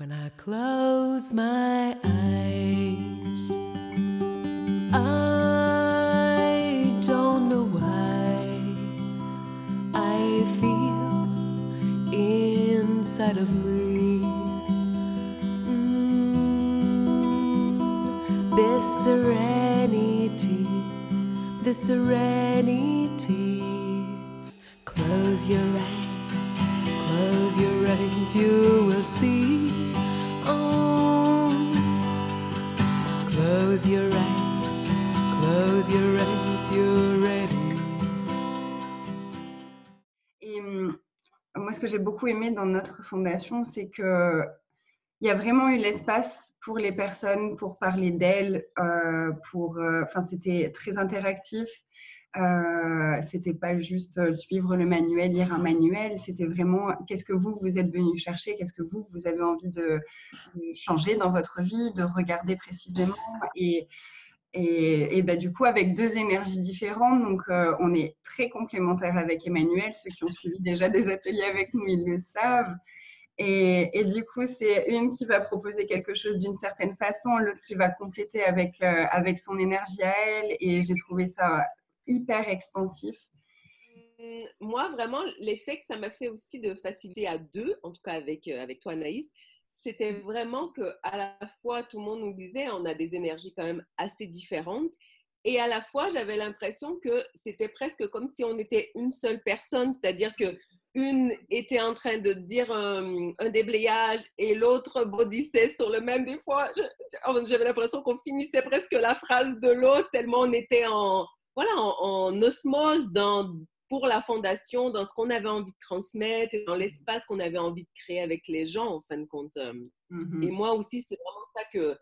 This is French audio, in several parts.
When I close my eyes, I don't know why I feel inside of me this serenity, this serenity. Close your eyes, you will see. Oh, close your eyes, you're ready. Et moi, ce que j'ai beaucoup aimé dans notre fondation, c'est que il y a vraiment eu l'espace pour les personnes, pour parler d'elles, enfin, c'était très interactif. C'était pas juste suivre le manuel, lire un manuel, c'était vraiment qu'est-ce que vous êtes venu chercher, qu'est-ce que vous avez envie de changer dans votre vie, de regarder précisément. Et du coup, avec deux énergies différentes, donc on est très complémentaires avec Emmanuel. Ceux qui ont suivi déjà des ateliers avec nous, ils le savent. Et du coup, c'est une qui va proposer quelque chose d'une certaine façon, l'autre qui va compléter avec son énergie à elle. Et j'ai trouvé ça hyper expansif. Moi, vraiment, l'effet que ça m'a fait aussi de faciliter à deux, en tout cas avec toi, Anaïs, c'était vraiment qu'à la fois, tout le monde nous disait, on a des énergies quand même assez différentes. Et à la fois, j'avais l'impression que c'était presque comme si on était une seule personne, c'est-à-dire que une était en train de dire un déblayage et l'autre bondissait sur le même. Des fois, j'avais l'impression qu'on finissait presque la phrase de l'autre tellement on était en osmose pour la fondation, dans ce qu'on avait envie de transmettre et dans l'espace qu'on avait envie de créer avec les gens, en fin de compte. Et moi aussi, c'est vraiment ça que,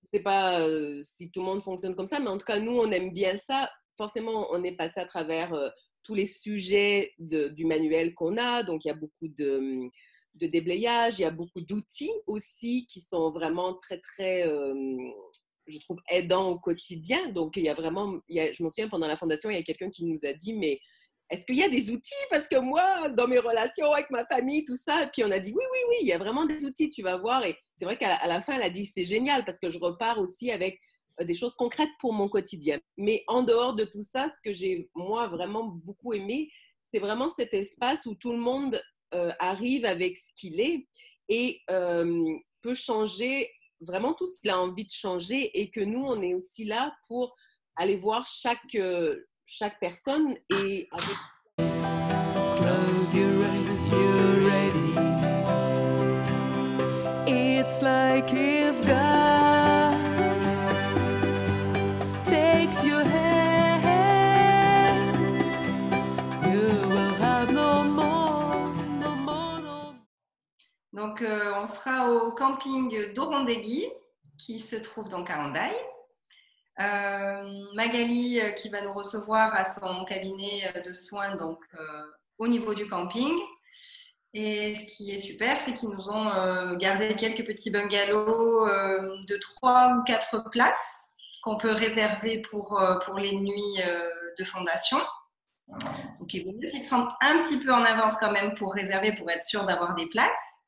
je ne sais pas si tout le monde fonctionne comme ça, mais en tout cas, nous, on aime bien ça. Forcément, on est passé à travers tous les sujets du manuel qu'on a. Donc, il y a beaucoup de déblayage, il y a beaucoup d'outils aussi qui sont vraiment très, très, je trouve, aidants au quotidien. Donc, je m'en souviens, pendant la fondation, il y a quelqu'un qui nous a dit, mais est-ce qu'il y a des outils? Parce que moi, dans mes relations avec ma famille, tout ça, et puis on a dit, oui, il y a vraiment des outils, tu vas voir. Et c'est vrai qu'à la fin, elle a dit, c'est génial, parce que je repars aussi avec des choses concrètes pour mon quotidien. Mais en dehors de tout ça, ce que j'ai, moi, vraiment beaucoup aimé, c'est vraiment cet espace où tout le monde arrive avec ce qu'il est et peut changer vraiment tout ce qu'il a envie de changer, et que nous, on est aussi là pour aller voir chaque personne et avec... Close your eyes, you're ready. It's like if God takes your hand, you will have no more. Donc, on sera au camping d'Orondegui, qui se trouve donc à Hendaye. Magali qui va nous recevoir à son cabinet de soins donc au niveau du camping. Et ce qui est super, c'est qu'ils nous ont gardé quelques petits bungalows de 3 ou 4 places qu'on peut réserver pour les nuits de fondation. Donc il vaut mieux s'y prendre un petit peu en avance quand même pour réserver, pour être sûr d'avoir des places.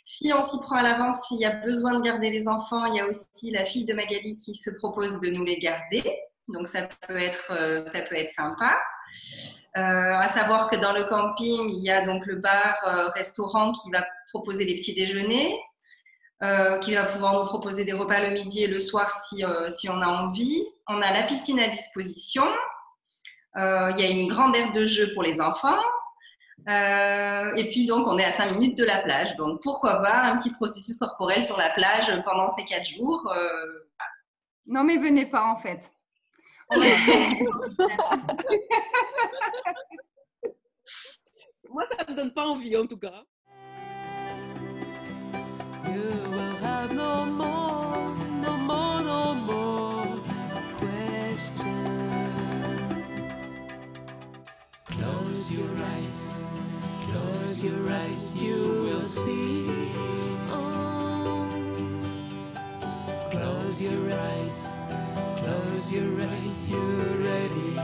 Si on s'y prend à l'avance, s'il y a besoin de garder les enfants, il y a aussi la fille de Magali qui se propose de nous les garder. Donc, ça peut être sympa. À savoir que dans le camping, il y a donc le bar-restaurant qui va proposer des petits déjeuners, qui va pouvoir nous proposer des repas le midi et le soir si on a envie. On a la piscine à disposition. Il y a une grande aire de jeu pour les enfants. Et puis donc on est à 5 minutes de la plage, donc pourquoi pas un petit processus corporel sur la plage pendant ces 4 jours. Non mais venez pas en fait. Moi ça me donne pas envie en tout cas. You will have no more questions. Close your eyes, you will see. Oh, close your eyes, you're ready.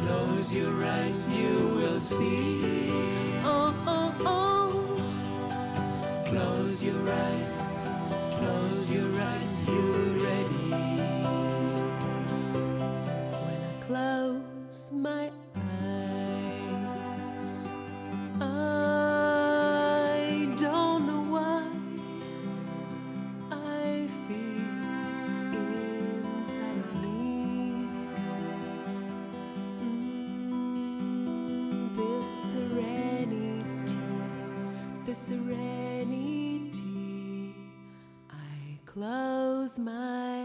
Close your eyes, you will see. Oh, oh, oh. Close your eyes, you're ready. When I close my eyes, I don't know why I feel inside of me this serenity. I close my